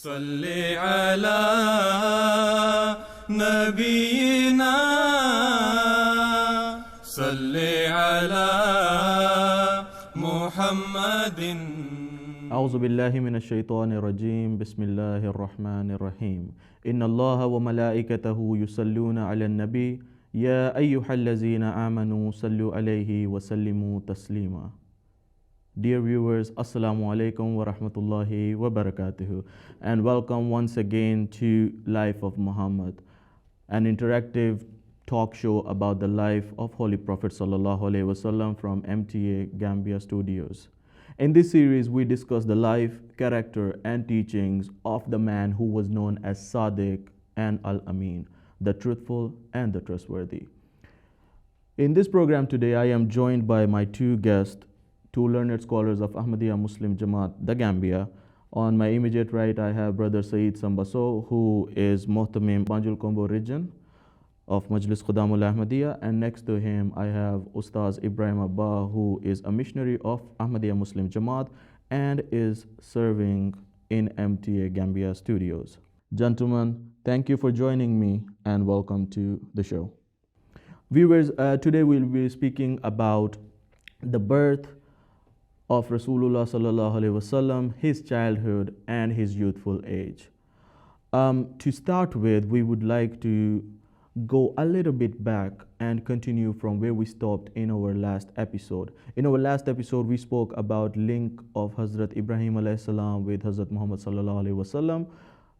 صل على نبينا صل على محمد أعوذ بالله من الشيطان الرجيم بسم الله الرحمن الرحيم إن الله وملائكته يصلون على النبي يا أيها الذين آمنوا صلوا عليه وسلموا تسليما. Dear viewers, Assalamu alaikum wa rahmatullahi wa barakatuhu, and welcome once again to Life of Muhammad, an interactive talk show about the life of Holy Prophet Sallallahu Alaihi Wasallam from MTA Gambia Studios. In this series, we discuss the life, character, and teachings of the man who was known as Sadiq and Al-Amin, the truthful and the trustworthy. In this program today, I am joined by my two guests, two learned scholars of Ahmadiyya Muslim Jamaat, the Gambia. On my immediate right, I have Brother Saeed Sambaso, who is Mohtamim Banjul Kombo region of Majlis Khudamul Ahmadiyya, and next to him, I have Ustaz Ibrahim Abba, who is a missionary of Ahmadiyya Muslim Jamaat and is serving in MTA Gambia Studios. Gentlemen, thank you for joining me and welcome to the show. Viewers, today we'll be speaking about the birth of Rasulullah Sallallahu Alaihi Wasallam, his childhood and his youthful age. To start with, we would like to go a little bit back and continue from where we stopped in our last episode. In our last episode, we spoke about link of Hazrat Ibrahim alayhi salam with Hazrat Muhammad Sallallahu Alaihi Wasallam,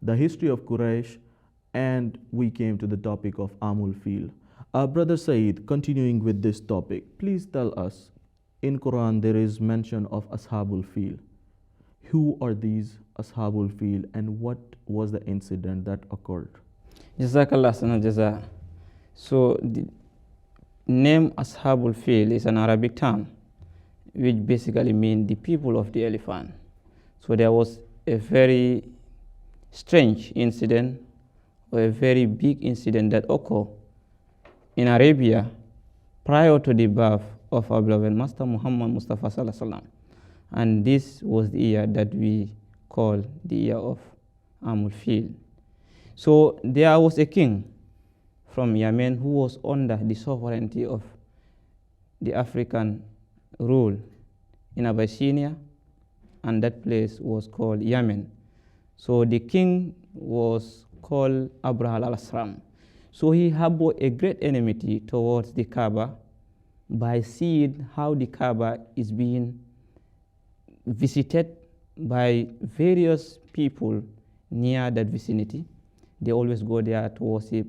the history of Quraysh, and we came to the topic of Amul Fil. Brother Saeed, continuing with this topic, please tell us, in Quran there is mention of Ashabul Fil. Who are these Ashabul Fil and what was the incident that occurred? Jazakallah sana jaza. So the name Ashabul Fil is an Arabic term which basically means the people of the elephant. So there was a very strange incident or a very big incident that occurred in Arabia prior to the birth of our beloved Master Muhammad Mustafa Sallallahu Alaihi Wasallam. And this was the year that we call the year of Amul Fil. So there was a king from Yemen who was under the sovereignty of the African rule in Abyssinia, and that place was called Yemen. So the king was called Abraha al-Asram. So he harbored a great enmity towards the Kaaba by seeing how the Kaaba is being visited by various people near that vicinity. They always go there to worship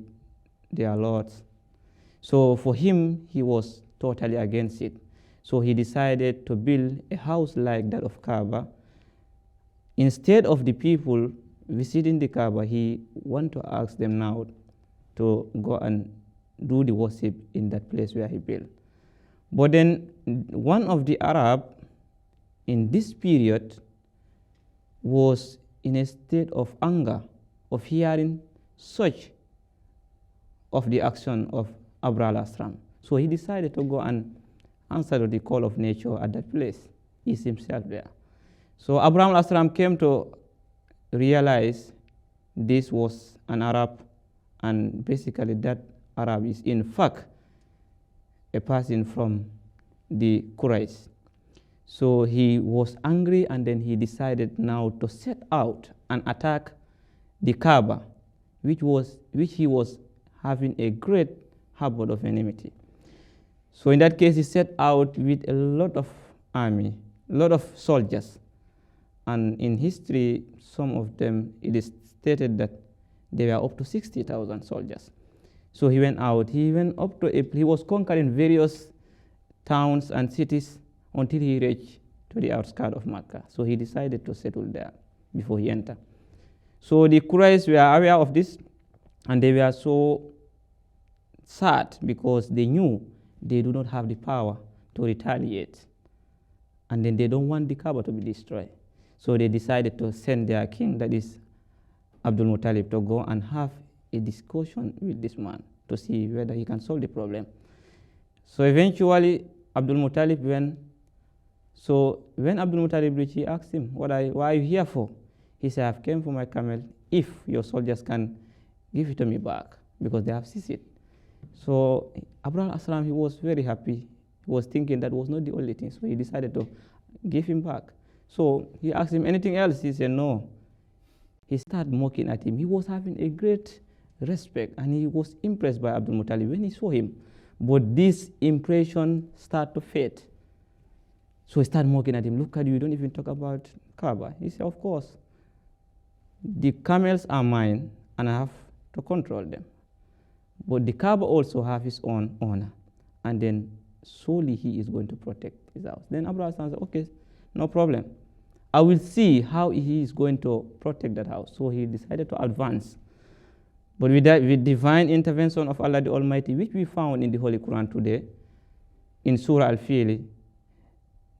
their lords. So for him, he was totally against it. So he decided to build a house like that of Kaaba. Instead of the people visiting the Kaaba, he wanted to ask them now to go and do the worship in that place where he built. But then one of the Arab in this period was in a state of anger of hearing such of the action of Abraha al-Asram. So he decided to go and answer to the call of nature at that place. He's himself there. So Abraham al-Asram came to realize this was an Arab, and basically that Arab is in fact a person from the Quraysh. So he was angry, and then he decided now to set out and attack the Kaaba, which he was having a great harbor of enmity. So in that case, he set out with a lot of army, a lot of soldiers. And in history, some of them, it is stated that they were up to 60,000 soldiers. So he went out, he went up to, he was conquering various towns and cities until he reached to the outskirts of Mecca. So he decided to settle there before he entered. So the Quraysh were aware of this, and they were so sad because they knew they do not have the power to retaliate. And then they don't want the Kaaba to be destroyed. So they decided to send their king, that is Abdul Muttalib, to go and have a discussion with this man to see whether he can solve the problem. So eventually Abdul Muttalib went. So when Abdul Muttalib reached, he asked him, why are you here for? He said, I've came for my camel if your soldiers can give it to me back, because they have seized it. So Abraham Aslam, he was very happy. He was thinking that was not the only thing. So he decided to give him back. So he asked him anything else. He said no. He started mocking at him. He was having a great respect, and he was impressed by Abdul Muttalib when he saw him. But this impression started to fade. So he started mocking at him. Look at you don't even talk about Kaaba. He said, of course. The camels are mine, and I have to control them. But the Kaaba also have his own honor. And then solely he is going to protect his house. Then Abraham said, okay, no problem. I will see how he is going to protect that house. So he decided to advance. But with divine intervention of Allah the Almighty, which we found in the Holy Quran today, in Surah Al-Fil,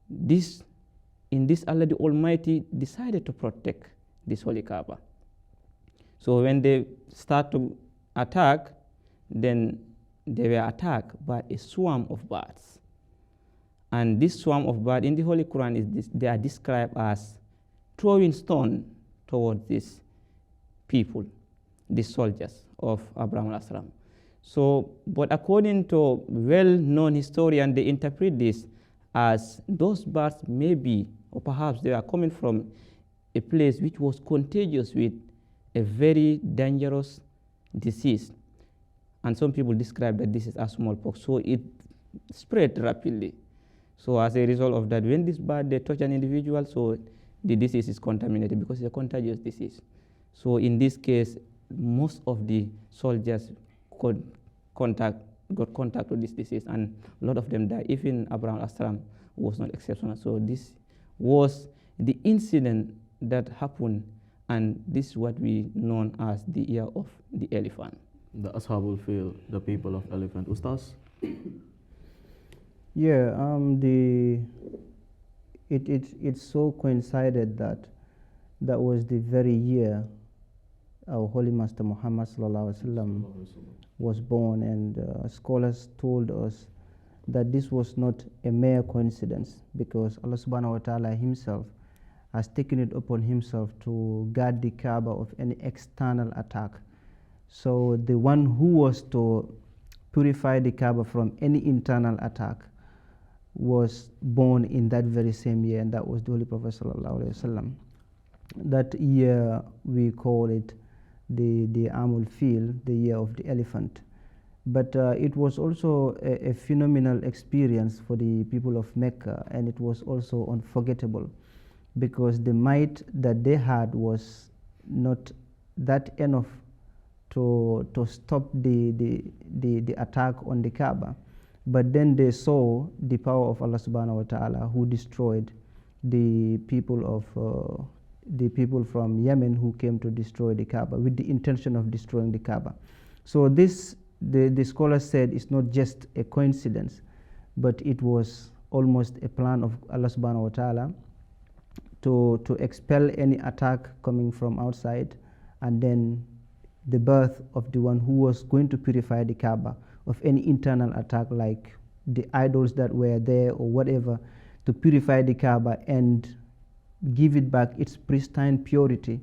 in this Allah the Almighty decided to protect this Holy Kaaba. So when they start to attack, then they were attacked by a swarm of birds. And this swarm of birds in the Holy Quran, they are described as throwing stone towards these people, these soldiers of Abraham al-Asram. So, but according to well-known historians, they interpret this as those birds maybe, or perhaps they are coming from a place which was contagious with a very dangerous disease. And some people describe that this is a smallpox. So it spread rapidly. So as a result of that, when this bird they touch an individual, so the disease is contaminated because it's a contagious disease. So in this case, most of the soldiers got contact with this disease, and a lot of them died. Even Abraham al-Asram was not exceptional. So this was the incident that happened, and this is what we know as the year of the elephant. The Ashabul Fil, the people of elephant. Ustaz? Yeah, it so coincided that was the very year our Holy Master Muhammad sallallahu alaihi wasallam was born, and scholars told us that this was not a mere coincidence, because Allah subhanahu wa ta'ala himself has taken it upon himself to guard the Kaaba of any external attack. So the one who was to purify the Kaaba from any internal attack was born in that very same year, and that was the Holy Prophet sallallahu alaihi wasallam. That year we call it the Amul Fil, the year of the elephant. But it was also a phenomenal experience for the people of Mecca, and it was also unforgettable, because the might that they had was not that enough to stop the attack on the Kaaba. But then they saw the power of Allah subhanahu wa ta'ala, who destroyed the people from Yemen who came to destroy the Kaaba with the intention of destroying the Kaaba. So this, the scholars said, is not just a coincidence, but it was almost a plan of Allah subhanahu wa ta'ala to expel any attack coming from outside, and then the birth of the one who was going to purify the Kaaba of any internal attack, like the idols that were there or whatever, to purify the Kaaba and give it back its pristine purity,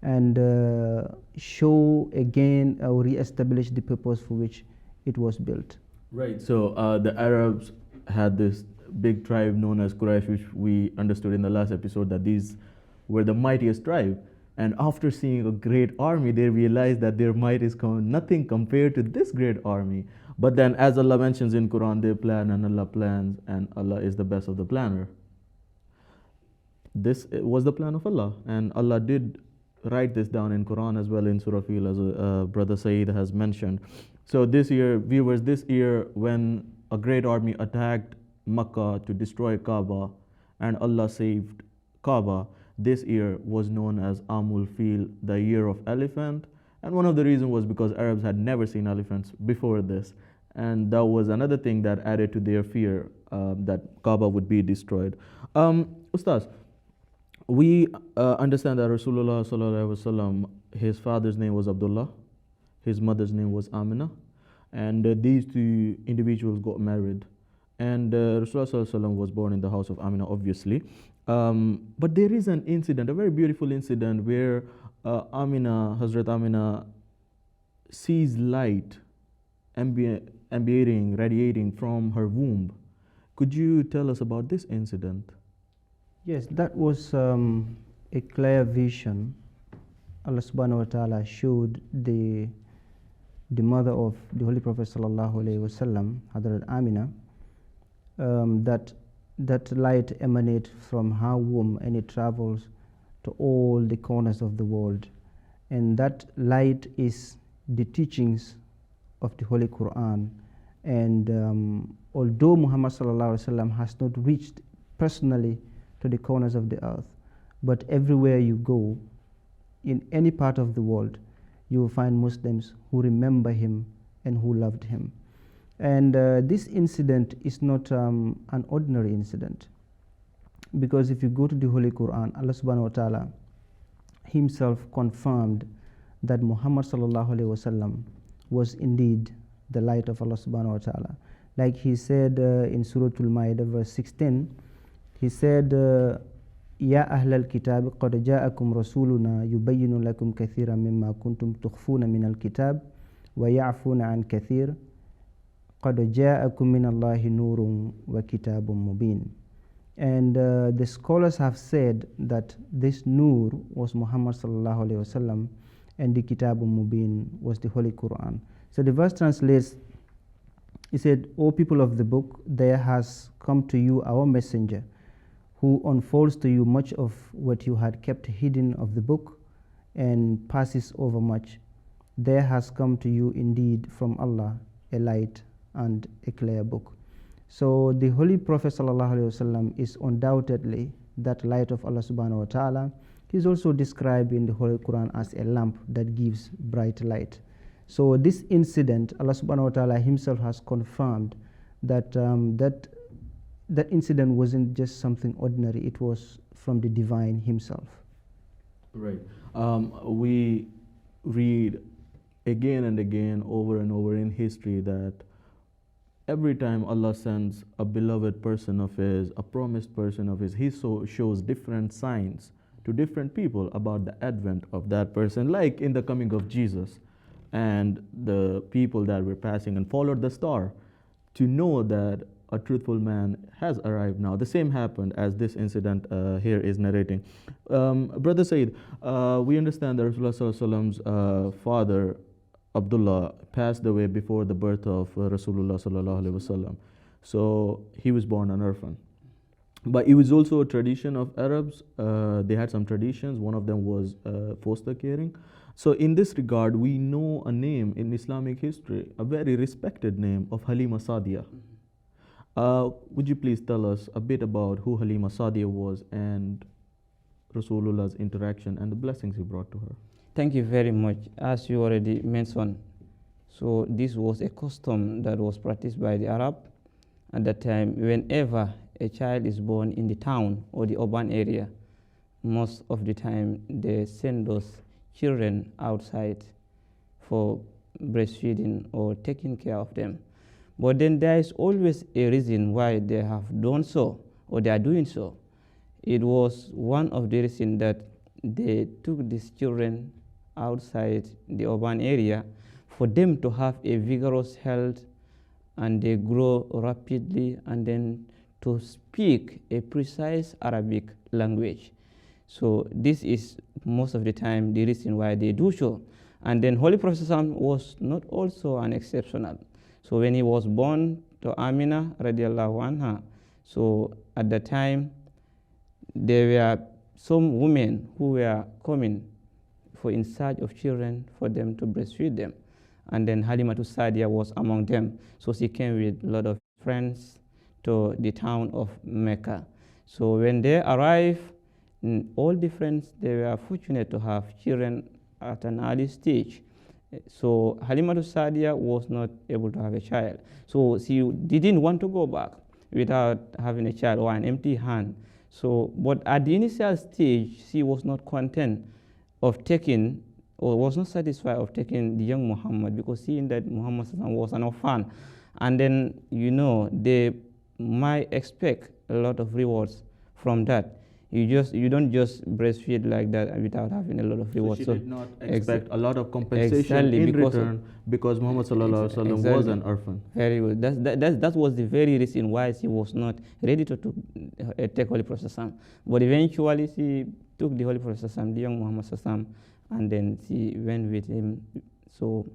and show again or re-establish the purpose for which it was built. Right. So the Arabs had this big tribe known as Quraysh, which we understood in the last episode that these were the mightiest tribe. And after seeing a great army, they realized that their might is nothing compared to this great army. But then, as Allah mentions in Quran, they plan and Allah plans, and Allah is the best of the planner. This was the plan of Allah, and Allah did write this down in Quran as well in Surah Fil, as Brother Saeed has mentioned. So this year, viewers, this year when a great army attacked Makkah to destroy Kaaba, and Allah saved Kaaba, this year was known as Amul Fil, the year of elephant. And one of the reasons was because Arabs had never seen elephants before this. And that was another thing that added to their fear that Kaaba would be destroyed. Ustaz, we understand that Rasulullah sallallahu alaihi wasallam, his father's name was Abdullah, his mother's name was Amina, and these two individuals got married. And Rasulullah sallallahu alaihi wasallam was born in the house of Amina, obviously. But there is an incident, a very beautiful incident, where Hazrat Amina sees light radiating from her womb. Could you tell us about this incident? Yes, that was a clear vision. Allah subhanahu wa ta'ala showed the mother of the Holy Prophet sallallahu alaihi wasallam, Hazrat Amina, that light emanates from her womb and it travels to all the corners of the world. And that light is the teachings of the Holy Quran. And although Muhammad sallallahu alaihi wasallam has not reached personally to the corners of the earth, but everywhere you go, in any part of the world, you will find Muslims who remember him and who loved him. And this incident is not an ordinary incident, because if you go to the Holy Quran, Allah subhanahu wa ta'ala himself confirmed that Muhammad sallallahu alaihi wasallam was indeed the light of Allah subhanahu wa ta'ala. Like he said in Surah Al-Ma'idah verse 16, he said, يا أهل الكتاب قد جاءكم رسولنا يبين لكم كثيرا مما كنتم تخفون من الكتاب ويعفون عن كثير قد جاءكم من الله نور وكتاب مبين. And the scholars have said that this nur was Muhammad sallallahu alaihi wasallam, and the Kitab Mubin was the Holy Quran. So the verse translates, he said, O people of the book, there has come to you our messenger, who unfolds to you much of what you had kept hidden of the book and passes over much. There has come to you indeed from Allah a light and a clear book. So the Holy Prophet ﷺ is undoubtedly that light of Allah subhanahu wa ta'ala. He is also described in the Holy Quran as a lamp that gives bright light. So this incident, Allah subhanahu wa ta'ala himself has confirmed that that incident wasn't just something ordinary, it was from the divine himself. Right. We read again and again, over and over in history, that every time Allah sends a beloved person of his, a promised person of his, he shows different signs to different people about the advent of that person, like in the coming of Jesus. And the people that were passing and followed the star to know that a truthful man has arrived now. The same happened as this incident here is narrating. Brother Said, we understand that Rasulullah Sallallahu Alaihi Wasallam's father, Abdullah, passed away before the birth of Rasulullah Sallallahu Alaihi Wasallam. So he was born an orphan. But it was also a tradition of Arabs. They had some traditions. One of them was foster caring. So in this regard, we know a name in Islamic history, a very respected name of Halima Sadiya. Would you please tell us a bit about who Halima Sadiya was and Rasulullah's interaction and the blessings he brought to her? Thank you very much. As you already mentioned, so this was a custom that was practiced by the Arab at that time. Whenever a child is born in the town or the urban area, most of the time they send those children outside for breastfeeding or taking care of them. But then there is always a reason why they have done so or they are doing so. It was one of the reasons that they took these children outside the urban area for them to have a vigorous health and they grow rapidly and then to speak a precise Arabic language. So this is most of the time the reason why they do so. And then Holy Prophet was not also an exceptional. So when he was born to Amina radiallahu anha, so at the time there were some women who were coming for in search of children for them to breastfeed them. And then Halimatu Sadiya was among them. So she came with a lot of friends to the town of Mecca. So when they arrived, all the friends, they were fortunate to have children at an early stage. So Halimatu Sadiya was not able to have a child. So she didn't want to go back without having a child or an empty hand. So, but at the initial stage, she was not content of taking, or was not satisfied of taking the young Muhammad, because seeing that Muhammad was an orphan. And then, you know, they might expect a lot of rewards from that. You don't just breastfeed like that without having a lot of reward. So she did not expect a lot of compensation exactly, in return because Muhammad sallallahu alaihi wasallam was an orphan. Very good. That was the very reason why she was not ready to take Holy Prophet Sassam. But eventually she took the Holy Prophet Sassam, the young Muhammad Sassam, and then she went with him. So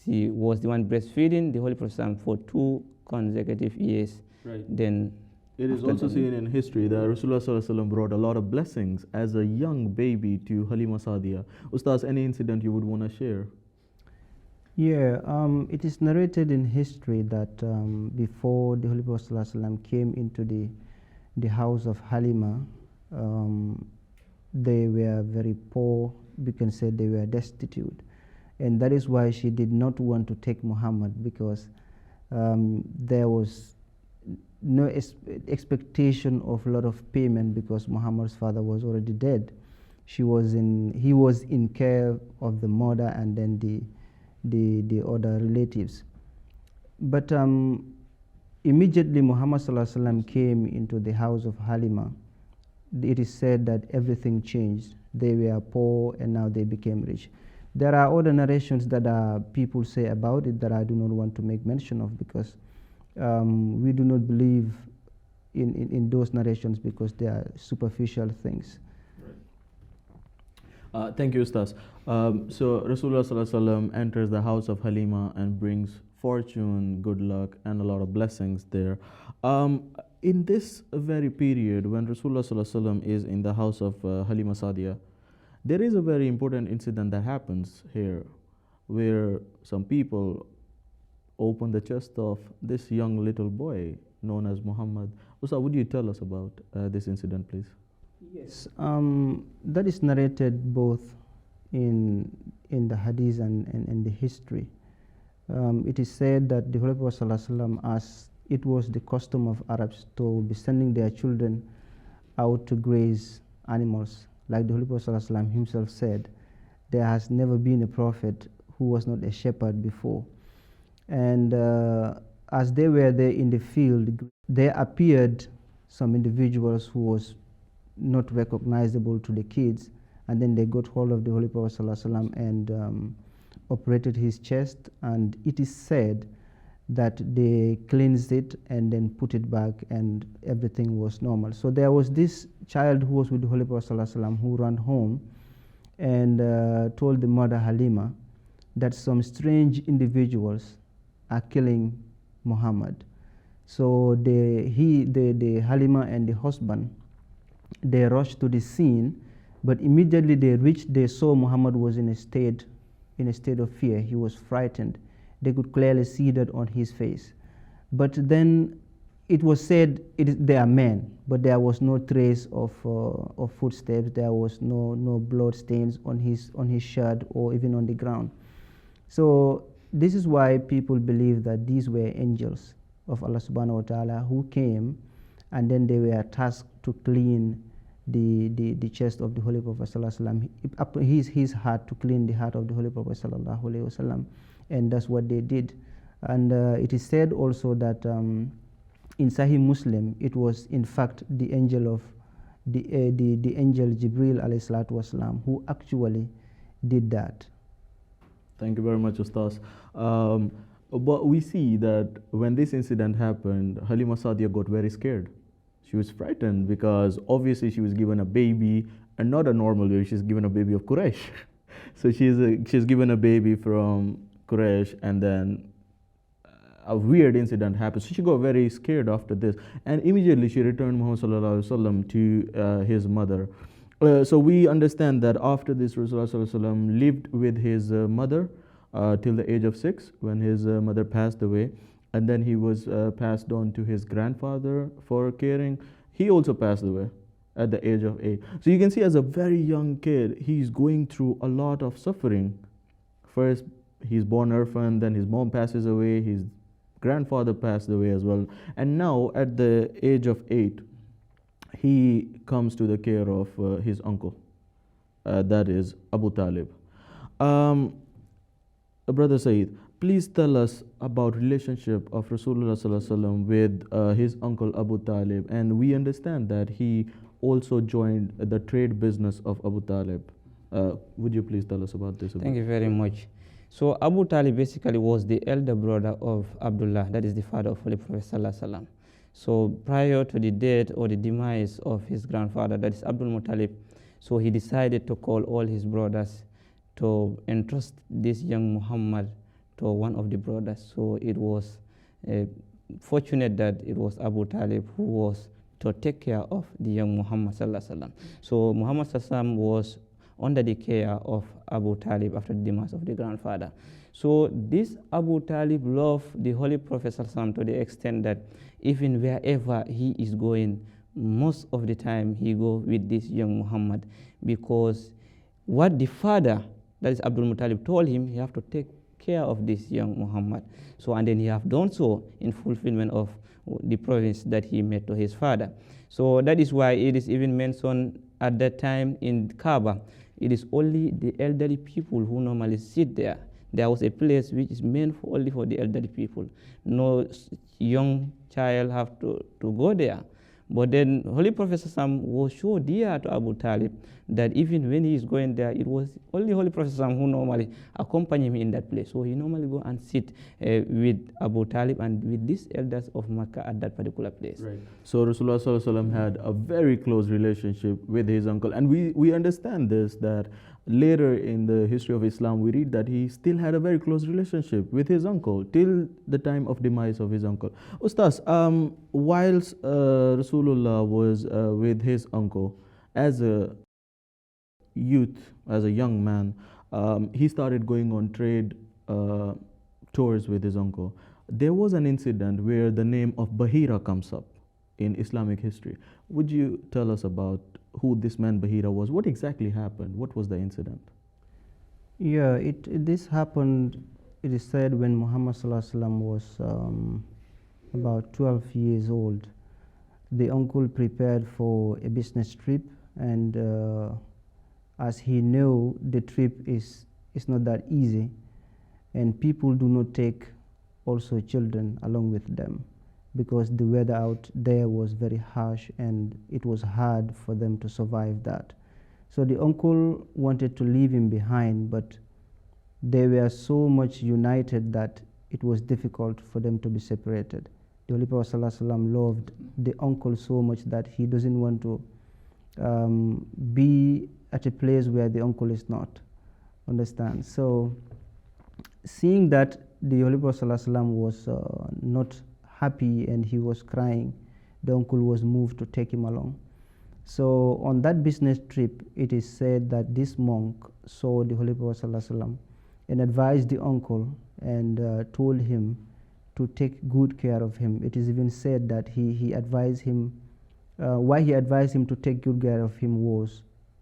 she was the one breastfeeding the Holy Prophet Sassam for 2 consecutive years. Right. Then it is also seen in history that Rasulullah sallallahu alaihi wasallam brought a lot of blessings as a young baby to Halima Sadiya. Ustaz, any incident you would want to share? Yeah, it is narrated in history that before the Holy Prophet sallallahu alaihi wasallam came into the house of Halima, they were very poor. We can say they were destitute, and that is why she did not want to take Muhammad, because there was no expectation of a lot of payment, because Muhammad's father was already dead. He was in care of the mother and then the other relatives. But immediately Muhammad sallallahu alaihi wasallam came into the house of Halima, it is said that everything changed. They were poor and now they became rich. There are other narrations that people say about it that I do not want to make mention of, because we do not believe in those narrations, because they are superficial things. Thank you, Ustaz. So Rasulullah sallallahu alaihi wasallam enters the house of Halima and brings fortune, good luck, and a lot of blessings there. In this very period, when Rasulullah sallallahu alaihi wasallam is in the house of Halima Sadiya, there is a very important incident that happens here, where some people open the chest of this young little boy known as Muhammad. Ustaz, would you tell us about this incident, please? Yes, that is narrated both in the hadith and the history. It is said that the Holy Prophet ﷺ, as it was the custom of Arabs to be sending their children out to graze animals, like the Holy Prophet ﷺ himself said, there has never been a prophet who was not a shepherd before. And as they were there in the field, there appeared some individuals who was not recognizable to the kids, and then they got hold of the Holy Prophet ﷺ and operated his chest, and it is said that they cleansed it and then put it back and everything was normal. So there was this child who was with the Holy Prophet ﷺ who ran home and told the mother Halima that some strange individuals are killing Muhammad. So the Halima and the husband, they rushed to the scene, but immediately they reached, they saw Muhammad was in a state of fear. He was frightened. They could clearly see that on his face. But then it was said they are men, but there was no trace of footsteps. There was no blood stains on his shirt or even on the ground. So this is why people believe that these were angels of Allah subhanahu wa ta'ala who came, and then they were tasked to clean the chest of the Holy Prophet sallallahu alaihi wasallam, his heart, to clean the heart of the Holy Prophet sallallahu alaihi wasallam, and that's what they did. And it is said also that in Sahih Muslim, it was in fact the angel of the angel Jibril alayhi salatu wasalam who actually did that. Thank you very much, Ustaz. But we see that when this incident happened, Halima Sadiya got very scared. She was frightened because obviously she was given a baby, and not a normal baby. She's given a baby of Quraysh. So she's given a baby from Quraysh, and then a weird incident happens. So she got very scared after this, and immediately she returned Muhammad sallallahu alaihi wasallam to his mother. So we understand that after this, Rasulullah sallallahu alaihi wasallam lived with his mother till the age of 6, when his mother passed away. And then he was passed on to his grandfather for caring. He also passed away at the age of 8. So you can see, as a very young kid, he's going through a lot of suffering. First, he's born orphan, then his mom passes away, his grandfather passed away as well. And now, at the age of 8, he comes to the care of his uncle, that is Abu Talib. Brother Saeed, please tell us about relationship of Rasulullah sallallahu alaihi wasallam with his uncle Abu Talib. And we understand that he also joined the trade business of Abu Talib. Would you please tell us about this? Thank you very much. So Abu Talib basically was the elder brother of Abdullah, that is the father of Holy Prophet Sallallahu Alaihi Wasallam. So prior to the death or the demise of his grandfather, that is Abdul Muttalib, so he decided to call all his brothers to entrust this young Muhammad to one of the brothers. So it was fortunate that it was Abu Talib who was to take care of the young Muhammad Sallallahu Alaihi Wasallam. So Muhammad Sallallahu Alaihi Wasallam was under the care of Abu Talib after the demise of the grandfather. So this Abu Talib loved the Holy Prophet Sallallahu Alaihi Wasallam to the extent that even wherever he is going, most of the time he go with this young Muhammad, because what the father, that is Abdul Muttalib, told him, he have to take care of this young Muhammad. So, and then he have done so in fulfillment of the promise that he made to his father. So that is why it is even mentioned at that time in Kaaba, it is only the elderly people who normally sit there. There was a place which is meant for only for the elderly people. No young child have to go there. But then Holy Prophet was so dear to Abu Talib that even when he is going there, it was only Holy Prophet who normally accompany him in that place. So he normally go and sit with Abu Talib and with these elders of Makkah at that particular place. Right. So Rasulullah Sallallahu Alaihi Wasallam had a very close relationship with his uncle. And we understand this, that later in the history of Islam, we read that he still had a very close relationship with his uncle till the time of demise of his uncle. Ustaz, whilst Rasulullah was with his uncle, as a youth, as a young man, he started going on trade tours with his uncle. There was an incident where the name of Bahira comes up in Islamic history. Would you tell us about who this man Bahira was? What exactly happened? What was the incident? Yeah, this happened, it is said, when Muhammad Sallallahu Alaihi Wasallam was about 12 years old. The uncle prepared for a business trip, and as he knew the trip is not that easy, and people do not take also children along with them, because the weather out there was very harsh and it was hard for them to survive that. So the uncle wanted to leave him behind, but they were so much united that it was difficult for them to be separated. The Holy Prophet ﷺ loved the uncle so much that he doesn't want to be at a place where the uncle is not. Understand? So seeing that the Holy Prophet ﷺ was not happy and he was crying, the uncle was moved to take him along. So on that business trip, it is said that this monk saw the Holy Prophet ﷺ and advised the uncle and told him to take good care of him. It is even said that he advised him, why he advised him to take good care of him was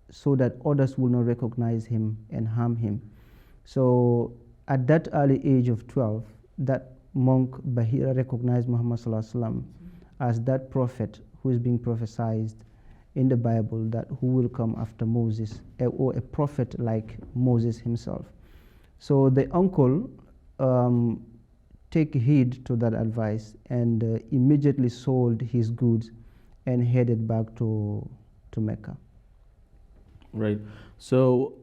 so that others will not recognize him and harm him. So at that early age of 12, that monk Bahira recognized Muhammad Sallallahu Alaihi Wasallam as that prophet who is being prophesied in the Bible, that who will come after Moses, or a prophet like Moses himself. So the uncle take heed to that advice and immediately sold his goods and headed back to Mecca. Right. So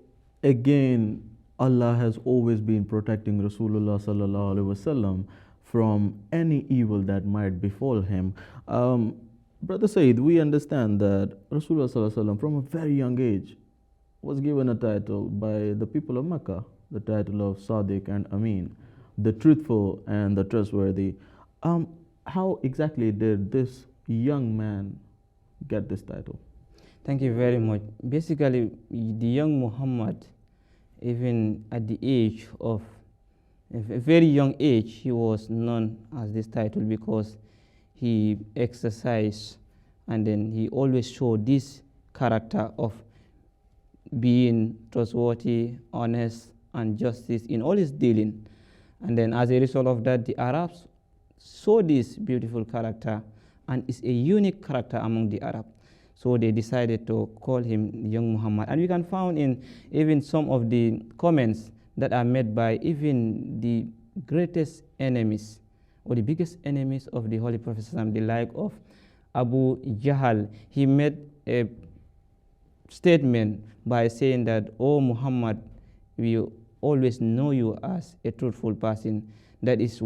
again, Allah has always been protecting Rasulullah Sallallahu Alaihi Wasallam from any evil that might befall him. Brother Said, we understand that Rasulullah Sallallahu Alaihi Wasallam from a very young age was given a title by the people of Mecca, the title of Sadiq and Amin, the truthful and the trustworthy. How exactly did this young man get this title? Thank you very much. Basically, the young Muhammad, even at the age of a very young age, he was known as this title because he exercised and then he always showed this character of being trustworthy, honest, and justice in all his dealing. And then as a result of that, the Arabs saw this beautiful character, and it's a unique character among the Arabs. So they decided to call him young Muhammad. And we can find in even some of the comments that are made by even the greatest enemies or the biggest enemies of the Holy Prophet, the like of Abu Jahl. He made a statement by saying that, "Oh Muhammad, we always know you as a truthful person." That is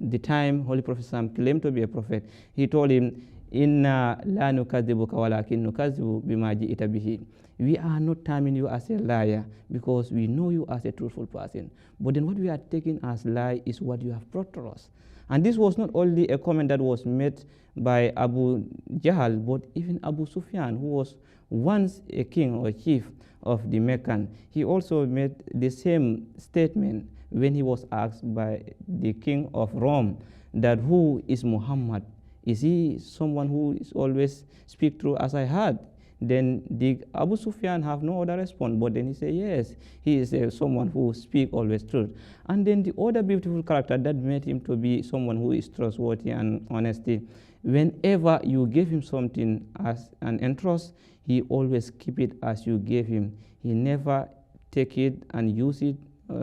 the time Holy Prophet Sam claimed to be a prophet. He told him, "Inna la nukadhibuka walakin nukadhibu bima ji'ta bihi." We are not terming you as a liar because we know you as a truthful person. But then what we are taking as lie is what you have brought to us. And this was not only a comment that was made by Abu Jahl, but even Abu Sufyan, who was once a king or chief of the Meccan. He also made the same statement when he was asked by the king of Rome that, "Who is Muhammad? Is he someone who is always speak true as I heard?" Then the Abu Sufyan have no other response, but then he said, "Yes, he is someone who speak always truth." And then the other beautiful character that made him to be someone who is trustworthy and honesty, whenever you give him something as an entrust, he always keep it as you gave him. He never take it and use it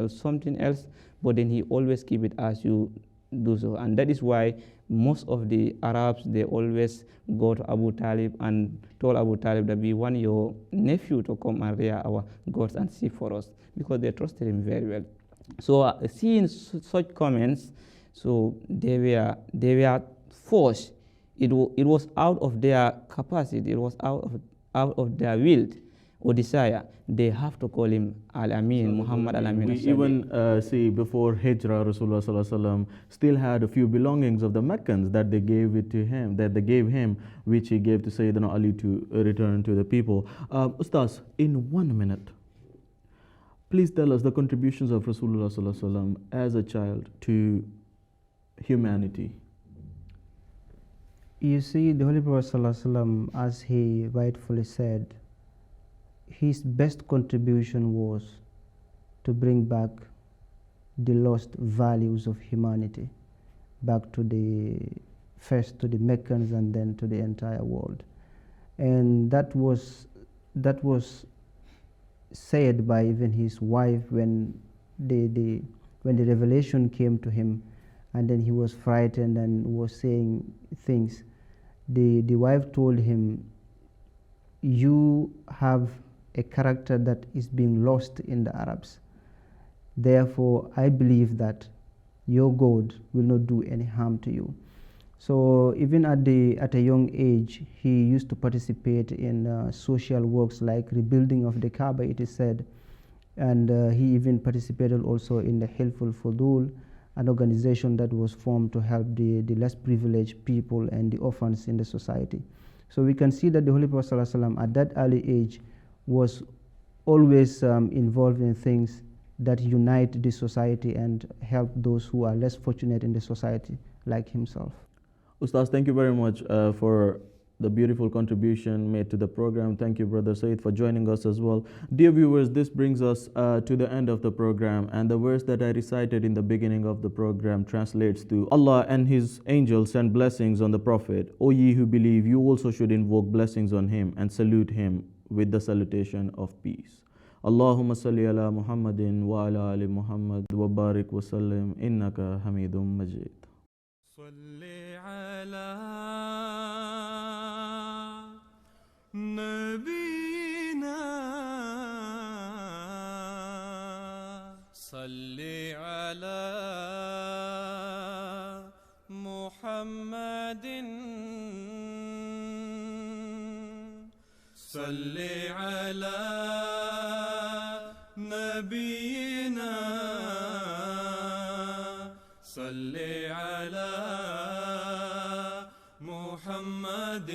something else, but then he always keep it as you do so. And that is why most of the Arabs, they always go to Abu Talib and told Abu Talib that we want your nephew to come and rear our gods and sheep for us, because they trusted him very well. So seeing such comments, so they were forced. It was out of their capacity. It was out of their will or desire. They have to call him Al-Amin, Muhammad Al-Amin. We even see before Hijrah, Rasulullah Sallallahu Alaihi Wasallam still had a few belongings of the Meccans that they gave him, which he gave to Sayyidina Ali to return to the people. Ustaz, in 1 minute, please tell us the contributions of Rasulullah Sallallahu Alaihi Wasallam as a child to humanity. You see, the Holy Prophet ﷺ, as he rightfully said, his best contribution was to bring back the lost values of humanity back to first to the Meccans and then to the entire world. And that was said by even his wife when the revelation came to him, and then he was frightened and was saying things. The wife told him, "You have a character that is being lost in the Arabs. Therefore, I believe that your God will not do any harm to you." So even at a young age, he used to participate in social works like rebuilding of the Kaaba, it is said. And he even participated also in the Hilful Fudul, an organization that was formed to help the less privileged people and the orphans in the society. So we can see that the Holy Prophet ﷺ at that early age was always involved in things that unite the society and help those who are less fortunate in the society, like himself. Ustaz, thank you very much for the beautiful contribution made to the program. Thank you, Brother Said, for joining us as well. Dear viewers, this brings us to the end of the program, and the verse that I recited in the beginning of the program translates to, "Allah and His angels send blessings on the Prophet. O ye who believe, you also should invoke blessings on him and salute him with the salutation of peace. Allahumma salli ala Muhammadin wa ala ali Muhammad wa barik wa sallim innaka hamidum majid." صلي على نبينا صلي على محمد صلي على نبينا صلي على محمد